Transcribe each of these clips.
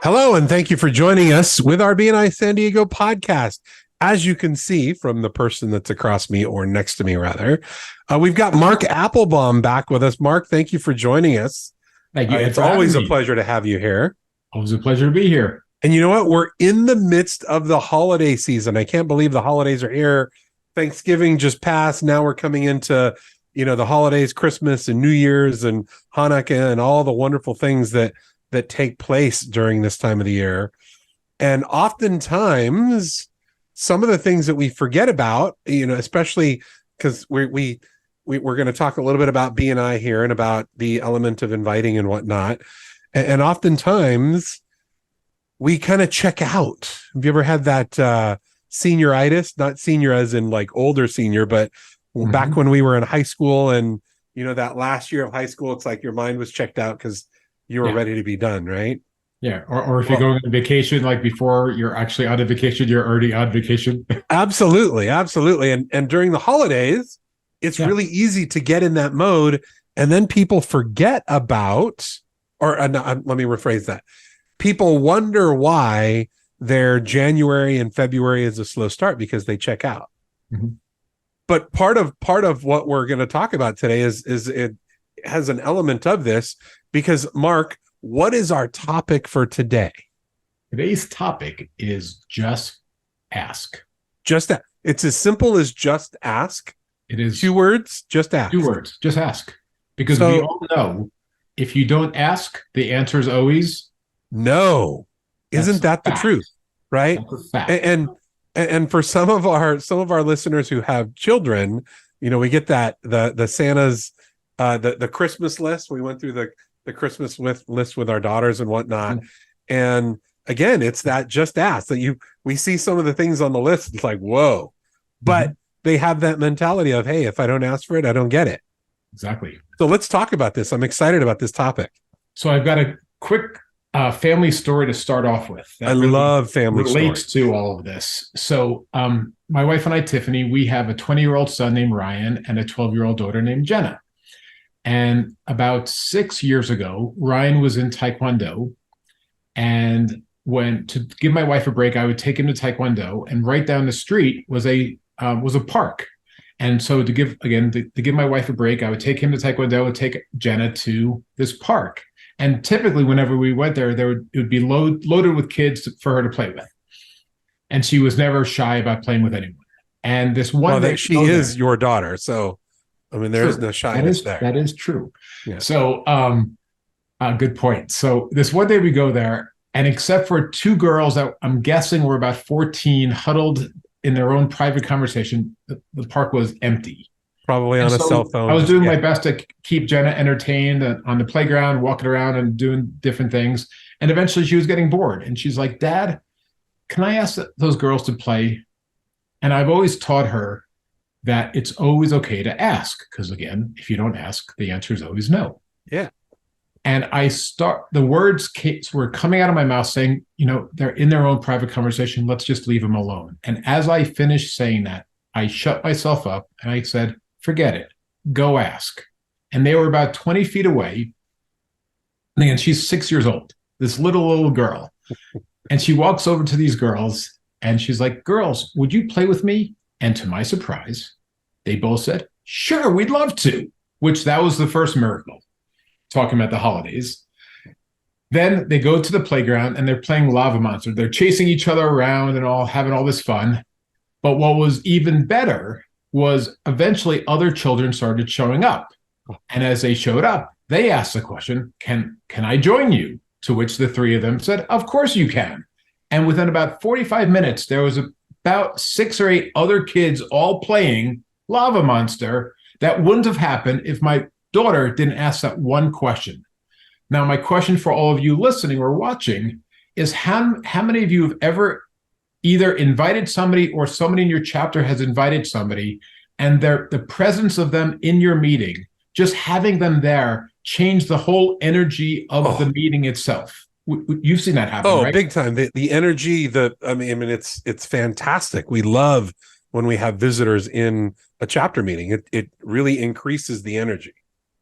Hello, and thank you for joining us with our BNI San Diego podcast. As you can see from the person that's across me or next to me, rather, we've got Mark Appelbaum back with us. Mark, thank you for joining us. Thank you. It's always a pleasure to have you here. Always a pleasure to be here. And you know what? We're in the midst of the holiday season. I can't believe the holidays are here. Thanksgiving just passed. Now we're coming into, the holidays, Christmas and New Year's and Hanukkah and all the wonderful things that take place during this time of the year. And oftentimes, some of the things that we forget about, especially because we're going to talk a little bit about BNI here and about the element of inviting and whatnot. And oftentimes, we kind of check out. Have you ever had that senioritis? Not senior as in like older senior, but back when we were in high school and, that last year of high school, it's like your mind was checked out because you were ready to be done, right? Yeah. Or if you're going on vacation, like before you're actually on a vacation, you're already on vacation. Absolutely. And during the holidays, it's really easy to get in that mode. And then people forget about, let me rephrase that. People wonder why their January and February is a slow start because they check out. Mm-hmm. But part of what we're going to talk about today is it has an element of this. Because, Mark, what is our topic for today? Today's topic is just ask. It's as simple as just ask. It is 2 words, just ask. 2 words, just ask. Because we all know if you don't ask, the answer is always no. Isn't that the truth? Right? That's a fact. And for some of our listeners who have children, we get that the Santa's the Christmas list. We went through the Christmas list with our daughters and whatnot. Mm-hmm. And again, it's that just ask that we see some of the things on the list. It's like, whoa, but they have that mentality of, hey, if I don't ask for it, I don't get it. Exactly. So let's talk about this. I'm excited about this topic. So I've got a quick family story to start off with. I love family stories. Relates to all of this. So my wife and I, Tiffany, we have a 20-year-old son named Ryan and a 12-year-old daughter named Jenna. And about 6 years ago, Ryan was in Taekwondo. And to give my wife a break, I would take him to Taekwondo. And right down the street was a park. And so to give my wife a break, I would take him to Taekwondo and take Jenna to this park. And typically, whenever we went there, it would be loaded with kids for her to play with. And she was never shy about playing with anyone. And this one day, she is your daughter, so. I mean, there is no shyness there. That is true. Yeah. So, good point. So this one day we go there, and except for 2 girls that I'm guessing were about 14, huddled in their own private conversation, the park was empty. Probably on a cell phone. I was doing my best to keep Jenna entertained on the playground, walking around and doing different things. And eventually she was getting bored. And she's like, Dad, can I ask those girls to play? And I've always taught her that it's always okay to ask, because again, if you don't ask, the answer is always no. Yeah. And the words were coming out of my mouth saying, they're in their own private conversation. Let's just leave them alone. And as I finished saying that, I shut myself up and I said, forget it, go ask. And they were about 20 feet away. And again, she's 6 years old, this little girl. And she walks over to these girls and she's like, girls, would you play with me? And to my surprise, they both said, sure, we'd love to, which that was the first miracle, talking about the holidays. Then they go to the playground and they're playing Lava Monster. They're chasing each other around and all having all this fun. But what was even better was eventually other children started showing up. And as they showed up, they asked the question, can I join you? To which the 3 of them said, of course you can. And within about 45 minutes, there was about 6 or 8 other kids all playing Lava Monster. That wouldn't have happened if my daughter didn't ask that one question. Now, my question for all of you listening or watching is how many of you have ever either invited somebody or somebody in your chapter has invited somebody, and the presence of them in your meeting, just having them there, changed the whole energy of the meeting itself? You've seen that happen, right? Big time. The energy, it's fantastic. We love when we have visitors in a chapter meeting. It really increases the energy.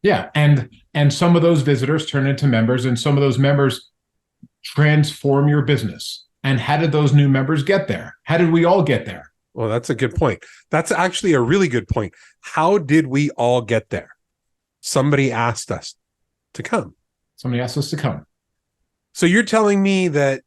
Yeah, and some of those visitors turn into members, and some of those members transform your business. And how did those new members get there? How did we all get there? Well, that's a good point. That's actually a really good point. How did we all get there? Somebody asked us to come. Somebody asked us to come. So you're telling me that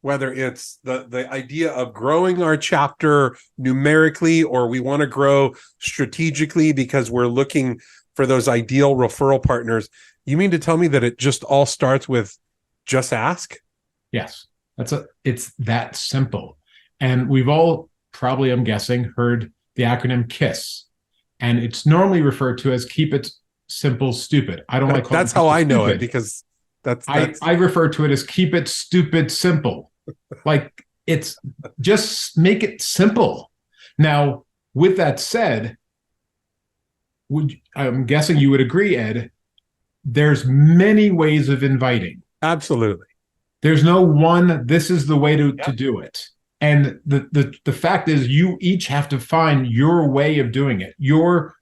whether it's the idea of growing our chapter numerically, or we want to grow strategically because we're looking for those ideal referral partners, you mean to tell me that it just all starts with just ask? Yes, it's that simple. And we've all probably, I'm guessing, heard the acronym KISS, and it's normally referred to as keep it simple, stupid. I don't like calling that's how I know it, because that's I refer to it as keep it stupid simple. Like, it's just make it simple. Now, with that said, I'm guessing you would agree, Ed, there's many ways of inviting. Absolutely. There's no one, this is the way to do it. And the fact is, you each have to find your way of doing it. Your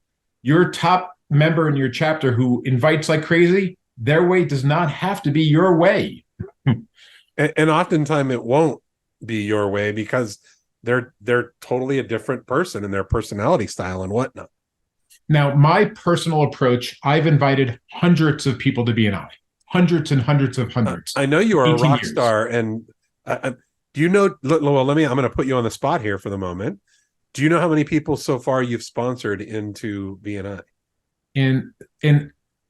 top member in your chapter who invites like crazy, their way does not have to be your way. And oftentimes it won't be your way, because they're totally a different person in their personality style and whatnot. Now, my personal approach, I've invited hundreds of people to BNI, hundreds and hundreds of hundreds. I know you are a rock star, and do you know? Well, I'm going to put you on the spot here for the moment. Do you know how many people so far you've sponsored into BNI? In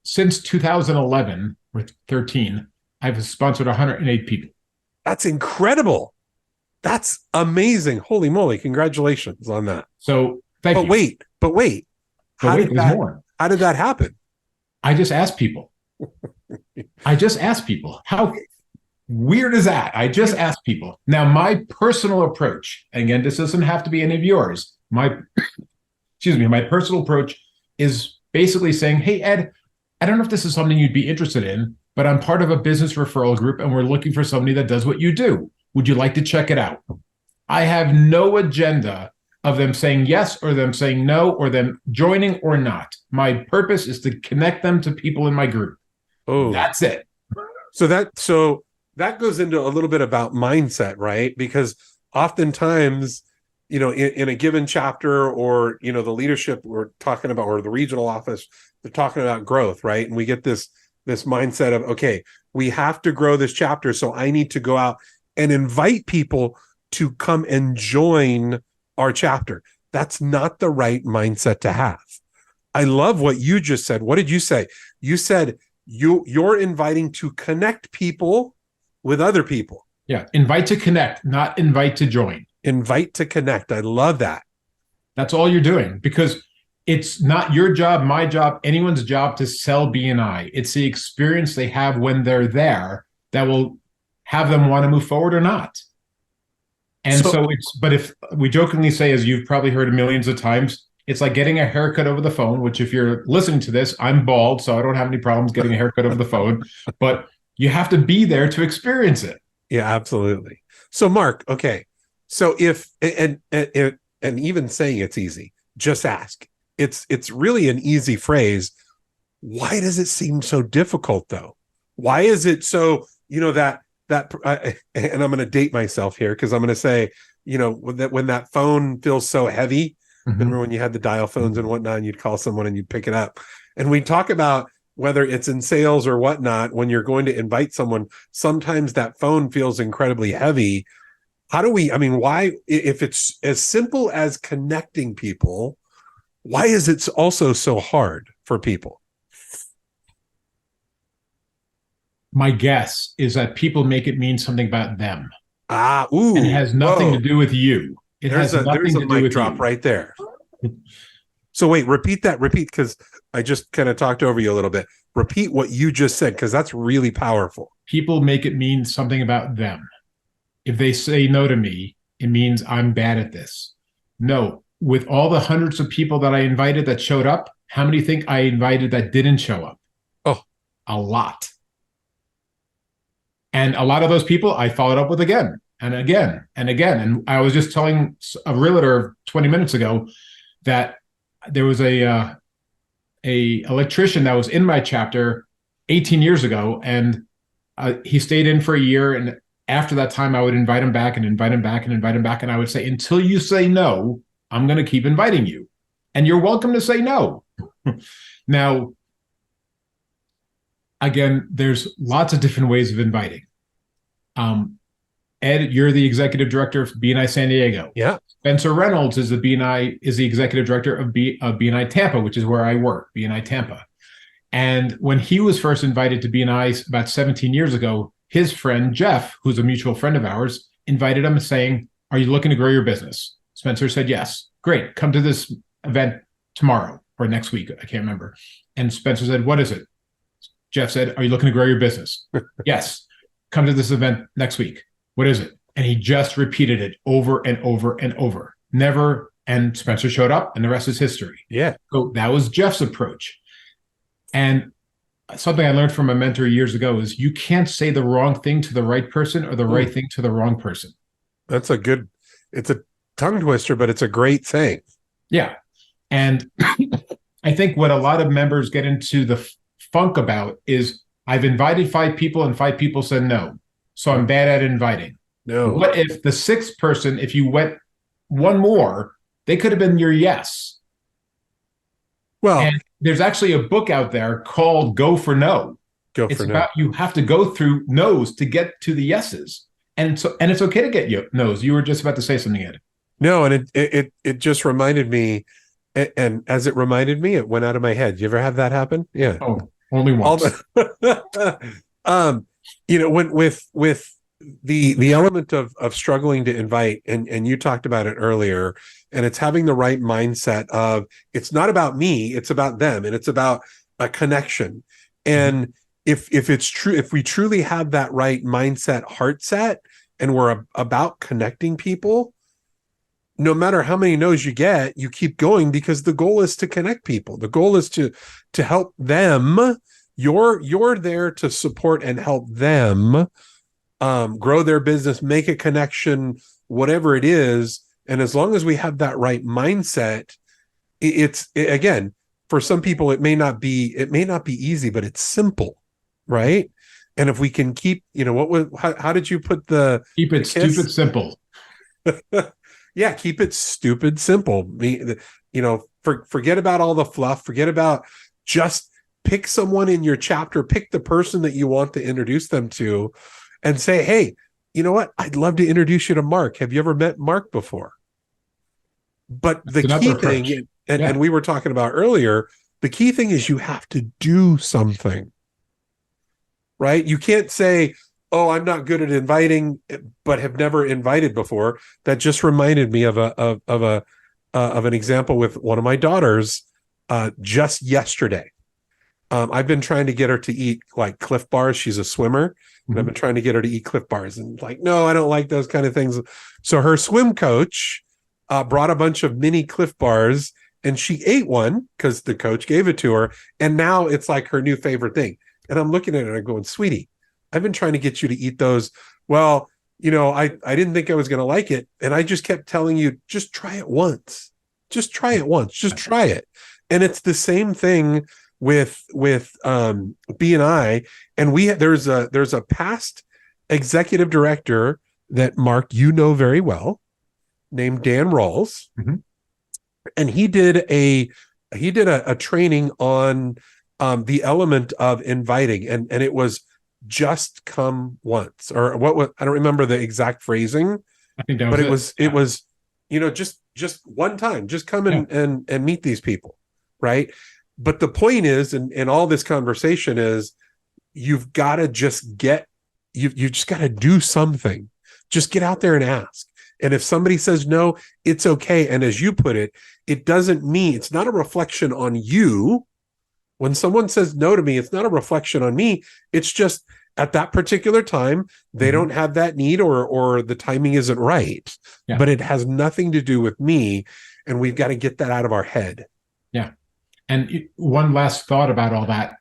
since 2011 or 13, I've sponsored 108 people. That's incredible. That's amazing. Holy moly. Congratulations on that. So thank you. But wait. How did that happen? I just asked people. How weird is that? I just asked people. Now, my personal approach, again, this doesn't have to be any of yours. My personal approach is basically saying, hey, Ed, I don't know if this is something you'd be interested in, but I'm part of a business referral group and we're looking for somebody that does what you do. Would you like to check it out? I have no agenda of them saying yes or them saying no or them joining or not. My purpose is to connect them to people in my group. Oh, that's it. So that goes into a little bit about mindset, right? Because oftentimes, in a given chapter, or, the leadership we're talking about, or the regional office, they're talking about growth, right? And we get this mindset of, okay, we have to grow this chapter, so I need to go out and invite people to come and join our chapter. That's not the right mindset to have. I love what you just said. What did you say? You said you're inviting to connect people with other people. Yeah, invite to connect, not invite to join. Invite to connect. I love that. That's all you're doing, because it's not your job, my job, anyone's job to sell BNI. It's the experience they have when they're there that will have them want to move forward or not. And but if we jokingly say, as you've probably heard millions of times, it's like getting a haircut over the phone, which if you're listening to this, I'm bald, so I don't have any problems getting a haircut over the phone, but you have to be there to experience it. Yeah, absolutely. So Mark, okay. So if, and even saying it's easy, just ask. It's really an easy phrase. Why does it seem so difficult though? Why is it so, and I'm going to date myself here, because I'm going to say, that when that phone feels so heavy, remember when you had the dial phones and whatnot, and you'd call someone and you'd pick it up. And we talk about whether it's in sales or whatnot, when you're going to invite someone, sometimes that phone feels incredibly heavy. Why, if it's as simple as connecting people, why is it also so hard for people? My guess is that people make it mean something about them. And it has nothing to do with you. There's a mic drop right there. So wait, repeat, because I just kind of talked over you a little bit. Repeat what you just said, because that's really powerful. People make it mean something about them. If they say no to me, it means I'm bad at this. No, with all the hundreds of people that I invited that showed up, how many think I invited that didn't show up? Oh, a lot. And a lot of those people I followed up with again and again and again. And I was just telling a realtor 20 minutes ago that there was a electrician that was in my chapter 18 years ago, and he stayed in for a year, and after that time, I would invite him back and invite him back and invite him back, and I would say, until you say no, I'm going to keep inviting you, and you're welcome to say no. Now, again, there's lots of different ways of inviting. Ed, you're the executive director of BNI San Diego. Yeah. Spencer Reynolds is the executive director of BNI Tampa, which is where I work, BNI Tampa. And when he was first invited to BNI about 17 years ago, his friend Jeff, who's a mutual friend of ours, invited him saying, "Are you looking to grow your business?" Spencer said, "Yes." "Great. Come to this event tomorrow or next week." I can't remember. And Spencer said, "What is it?" Jeff said, "Are you looking to grow your business?" "Yes." "Come to this event next week." "What is it?" And he just repeated it over and over and over. Never. And Spencer showed up, and the rest is history. Yeah. So that was Jeff's approach. And something I learned from a mentor years ago is you can't say the wrong thing to the right person or the right thing to the wrong person. It's a tongue twister, but it's a great thing. Yeah. And I think what a lot of members get into the funk about is, I've invited 5 people and 5 people said no, so I'm bad at inviting. No. What if the 6th person, if you went one more, they could have been your yes? Well, and there's actually a book out there called Go for No. It's about you have to go through no's to get to the yeses. And it's okay to get no's. You were just about to say something, Ed. No, and it just reminded me, and as it reminded me, it went out of my head. You ever have that happen? Yeah. Oh, only once. When with the element of struggling to invite, and you talked about it earlier, and it's having the right mindset of, it's not about me, it's about them, and it's about a connection. And if it's true, if we truly have that right mindset, heart set, and we're about connecting people, no matter how many no's you get, you keep going, because the goal is to connect people. The goal is to help them. You're there to support and help them grow their business, make a connection, whatever it is. And as long as we have that right mindset, again, for some people, it may not be easy, but it's simple, right? And if we can keep, how did you put keep it stupid simple? Yeah, keep it stupid simple. Forget about all the fluff. Forget about, just pick someone in your chapter, pick the person that you want to introduce them to, and say, "Hey, you know what? I'd love to introduce you to Mark. Have you ever met Mark before?" But the key thing, and we were talking about earlier, the key thing is you have to do something, right? You can't say, "Oh, I'm not good at inviting, but have never invited before." That just reminded me of an example with one of my daughters just yesterday. I've been trying to get her to eat like Cliff Bars. She's a swimmer, and I've been trying to get her to eat Cliff Bars, and like, no, I don't like those kind of things. So her swim coach brought a bunch of mini Cliff Bars, and she ate one because the coach gave it to her, and now it's like her new favorite thing. And I'm looking at her and I'm going, "Sweetie, I've been trying to get you to eat those. Well, I didn't think I was going to like it, and I just kept telling you, just try it once. Just try it once. Just try it." And it's the same thing with BNI, and there's a past executive director that, Mark, very well, named Dan Rawls, and he did a training on the element of inviting, and it was just come once, or what was, I don't remember the exact phrasing, I think that was it was just one time, just come and meet these people, right? But the point is, in all this conversation, is you've got to just you just got to do something. Just get out there and ask. And if somebody says no, it's okay. And as you put it, it doesn't mean, it's not a reflection on you. When someone says no to me, it's not a reflection on me. It's just at that particular time, they don't have that need, or the timing isn't right. Yeah. But it has nothing to do with me. And we've got to get that out of our head. Yeah. And one last thought about all that.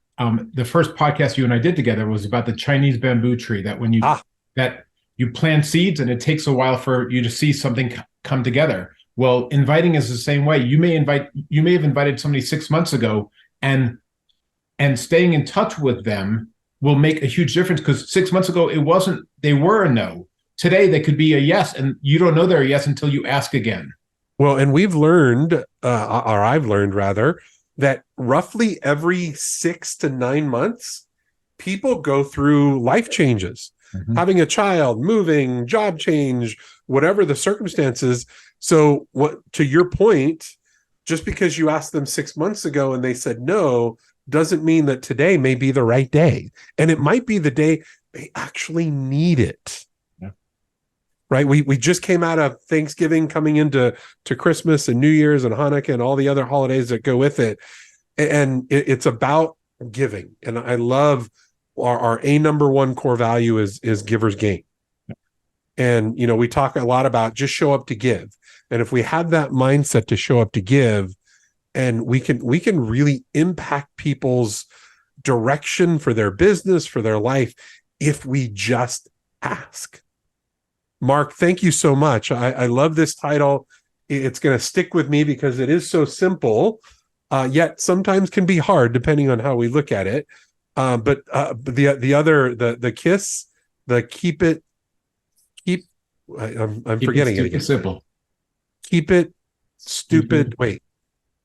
The first podcast you and I did together was about the Chinese bamboo tree, that when you plant seeds and it takes a while for you to see something come together. Well, inviting is the same way. You may have invited somebody 6 months ago, and staying in touch with them will make a huge difference, because 6 months ago, they were a no. Today, they could be a yes, and you don't know they're a yes until you ask again. Well, and we've learned, or I've learned rather, that roughly every 6 to 9 months, people go through life changes, having a child, moving, job change, whatever the circumstances. So to your point, just because you asked them 6 months ago and they said no, doesn't mean that today may be the right day. And it might be the day they actually need it. Right. We just came out of Thanksgiving, coming into Christmas and New Year's and Hanukkah and all the other holidays that go with it. And it's about giving. And I love our number one core value is givers gain. And, we talk a lot about just show up to give. And if we have that mindset to show up to give, and we can really impact people's direction for their business, for their life, if we just ask. Mark, thank you so much. I love this title. It's going to stick with me because it is so simple, yet sometimes can be hard depending on how we look at it. But the KISS, I'm forgetting it again. Simple. Keep it stupid. Wait,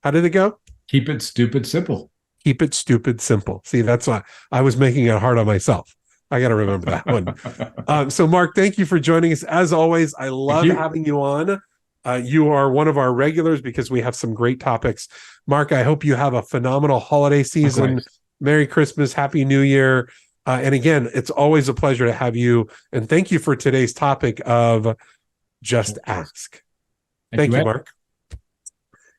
how did it go? Keep it stupid simple. Keep it stupid simple. See, that's why I was making it hard on myself. I got to remember that one. So Mark, thank you for joining us. As always, I love having you on. You are one of our regulars because we have some great topics. Mark, I hope you have a phenomenal holiday season. Merry Christmas, Happy New Year. And again, it's always a pleasure to have you. And thank you for today's topic of Just Ask. Thank you, Mark.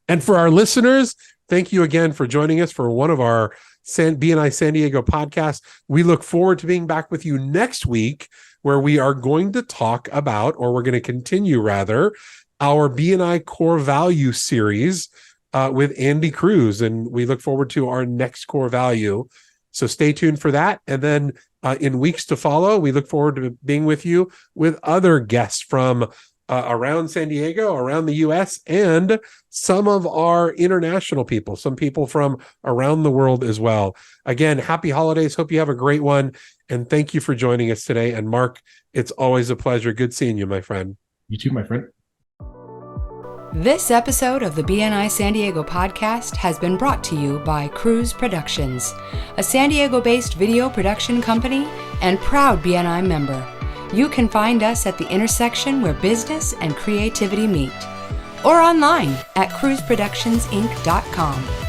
And for our listeners, thank you again for joining us for one of our BNI San Diego podcast. We look forward to being back with you next week, where we are going to talk about, or we're going to continue rather, our BNI core value series with Andy Cruz. And we look forward to our next core value. So stay tuned for that. And then in weeks to follow, we look forward to being with you with other guests from around San Diego, around the U.S., and some of our international people, some people from around the world as well. Again, happy holidays. Hope you have a great one. And thank you for joining us today. And Mark, it's always a pleasure. Good seeing you, my friend. You too, my friend. This episode of the BNI San Diego podcast has been brought to you by Cruz Productions, a San Diego-based video production company and proud BNI member. You can find us at the intersection where business and creativity meet, or online at cruzproductionsinc.com.